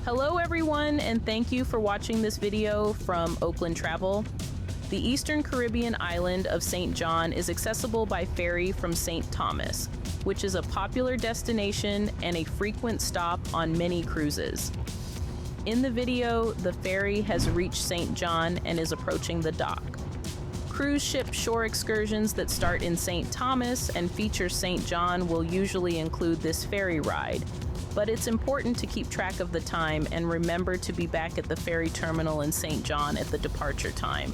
Hello everyone, and thank you for watching this video from Oakland Travel. The Eastern Caribbean island of St. John is accessible by ferry from St. Thomas, which is a popular destination and a frequent stop on many cruises. In the video, the ferry has reached St. John and is approaching the dock. Cruise ship shore excursions that start in St. Thomas and feature St. John will usually include this ferry ride, but it's important to keep track of the time and remember to be back at the ferry terminal in St. John at the departure time.